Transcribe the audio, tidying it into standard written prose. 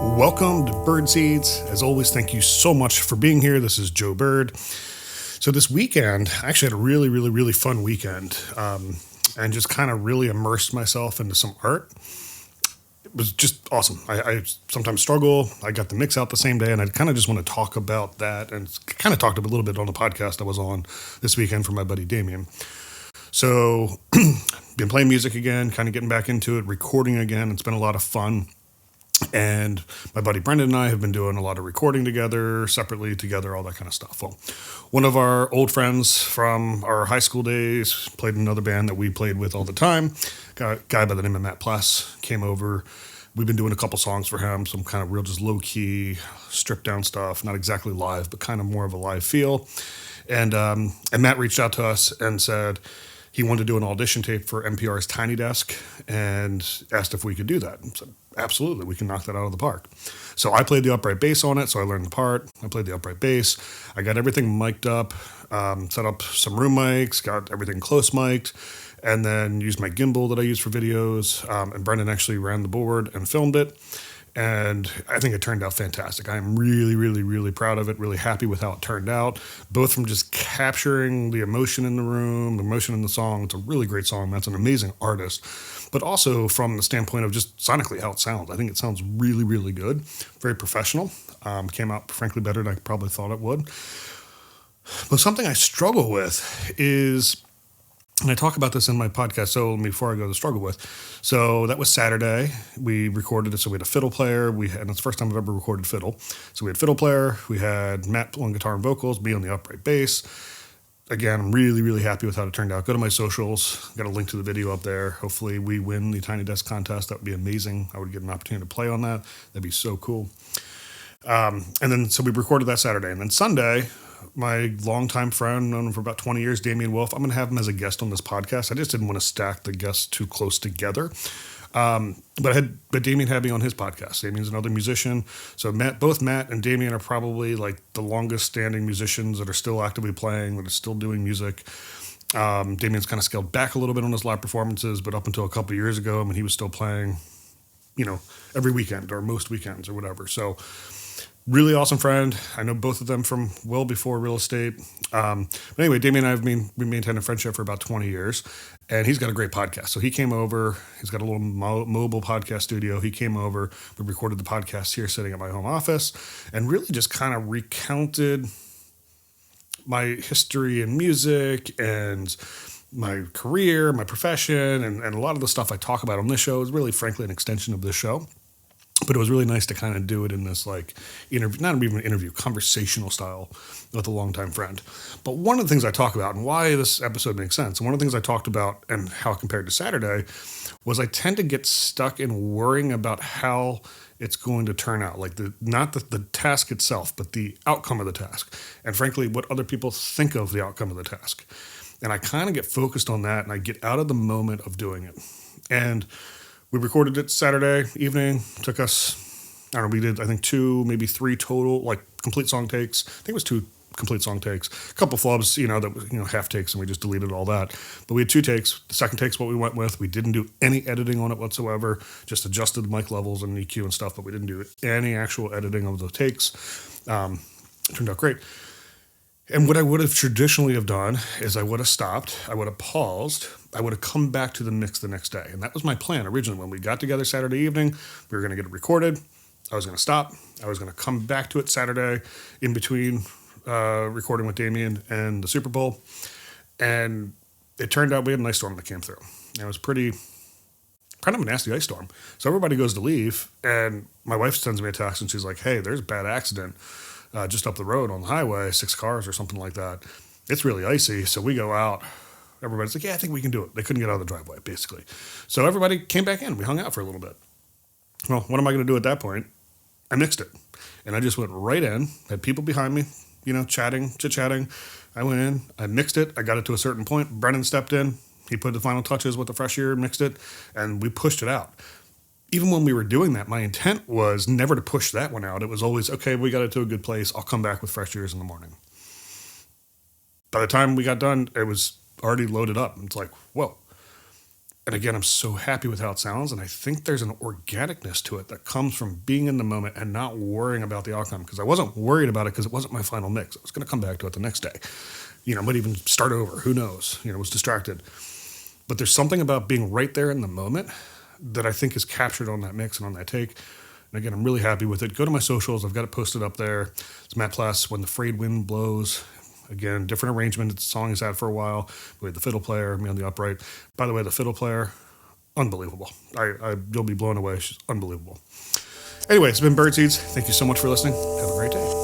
Welcome to Bird Seeds. As always, thank you so much for being here. This is Joe Bird. So this weekend, I actually had a really fun weekend and just kind of really immersed myself into some art. It was just awesome. I sometimes struggle. I got the mix out the same day, and I kind of just want to talk about that and kind of talked a little bit on the podcast I was on this weekend for my buddy Damien. So been playing music again, kind of getting back into it, recording again. It's been a lot of fun. And my buddy Brendan and I have been doing a lot of recording together, separately together, all that kind of stuff. Well, one of our old friends from our high school days played in another band that we played with all the time. A guy by the name of Matt Pless came over. We've been doing a couple songs for him, some kind of real just low-key, stripped-down stuff, not exactly live, but kind of more of a live feel. And Matt reached out to us and said he wanted to do an audition tape for NPR's Tiny Desk and asked if we could do that. And said, absolutely, we can knock that out of the park. So I played the upright bass on it, so I learned the part. I played the upright bass. I got everything mic'd up, set up some room mics, got everything close mic'd, and then used my gimbal that I use for videos. And Brendan actually ran the board and filmed it. And I think it turned out fantastic. I am really proud of it, really happy with how it turned out, both from just capturing the emotion in the room, the emotion in the song. It's a really great song. That's an amazing artist. But also from the standpoint of just sonically how it sounds. I think it sounds really good, very professional. Came out, frankly, better than I probably thought it would. But something I struggle with is, and I talk about this in my podcast, so before I go to the struggle with. So that was Saturday. We recorded it. So we had a fiddle player. And it's the first time I've ever recorded fiddle. So we had fiddle player. We had Matt on guitar and vocals, me on the upright bass. Again, I'm really happy with how it turned out. Go to my socials. Got a link to the video up there. Hopefully we win the Tiny Desk contest. That would be amazing. I would get an opportunity to play on that. That'd be so cool. And then, so we recorded that Saturday. And then Sunday, my longtime friend, known him for about 20 years, Damien Wolf, I'm going to have him as a guest on this podcast. I just didn't want to stack the guests too close together. But Damien had me on his podcast. Damien's another musician. So both Matt and Damien are probably like the longest standing musicians that are still actively playing, that are still doing music. Damien's kind of scaled back a little bit on his live performances, but up until a couple of years ago, I mean, he was still playing, every weekend or most weekends or whatever. So really awesome friend. I know both of them from well before real estate. But anyway, Damien and I have we maintained a friendship for about 20 years, and he's got a great podcast. So he came over. He's got a little mobile podcast studio. He came over. We recorded the podcast here sitting at my home office and really just kind of recounted my history in music and my career, my profession, and a lot of the stuff I talk about on this show is really, frankly, an extension of this show. But it was really nice to kind of do it in this interview, not even an interview, conversational style with a longtime friend. But one of the things I talk about and why this episode makes sense, and one of the things I talked about and how it compared to Saturday was I tend to get stuck in worrying about how it's going to turn out, not the task itself, but the outcome of the task. And frankly, what other people think of the outcome of the task. And I kind of get focused on that and I get out of the moment of doing it. And we recorded it Saturday evening. Took us, I don't know, we did, I think 2, maybe 3 total, complete song takes. I think it was 2 complete song takes. A couple flubs, that was, half takes, and we just deleted all that. But we had 2 takes. The second take's what we went with. We didn't do any editing on it whatsoever, just adjusted the mic levels and EQ and stuff, but we didn't do any actual editing of the takes. It turned out great. And what I would have traditionally have done is I would have stopped, I would have paused, I would have come back to the mix the next day. And that was my plan originally. When we got together Saturday evening, we were going to get it recorded. I was going to stop. I was going to come back to it Saturday in between recording with Damien and the Super Bowl. And it turned out we had a nice storm that came through. And it was kind of a nasty ice storm. So everybody goes to leave, and my wife sends me a text, and she's like, hey, there's a bad accident just up the road on the highway, 6 cars or something like that. It's really icy. So we go out. Everybody's like, yeah, I think we can do it. They couldn't get out of the driveway, basically. So everybody came back in. We hung out for a little bit. Well, what am I going to do at that point? I mixed it. And I just went right in, had people behind me, chit-chatting. I went in, I mixed it. I got it to a certain point. Brennan stepped in. He put the final touches with the fresh ear, mixed it, and we pushed it out. Even when we were doing that, my intent was never to push that one out. It was always, okay, we got it to a good place. I'll come back with fresh ears in the morning. By the time we got done, it was already loaded up. It's like, whoa. And again, I'm so happy with how it sounds. And I think there's an organicness to it that comes from being in the moment and not worrying about the outcome. Because I wasn't worried about it because it wasn't my final mix. I was going to come back to it the next day. I might even start over. Who knows? Was distracted. But there's something about being right there in the moment that I think is captured on that mix and on that take. And again, I'm really happy with it. Go to my socials. I've got it posted up there. It's Matt Pless, When the Frayed Wind Blows. Again, different arrangement. The song he's had for a while. We had the fiddle player, me on the upright. By the way, the fiddle player, unbelievable. You'll be blown away. She's unbelievable. Anyway, it's been Birdseeds. Thank you so much for listening. Have a great day.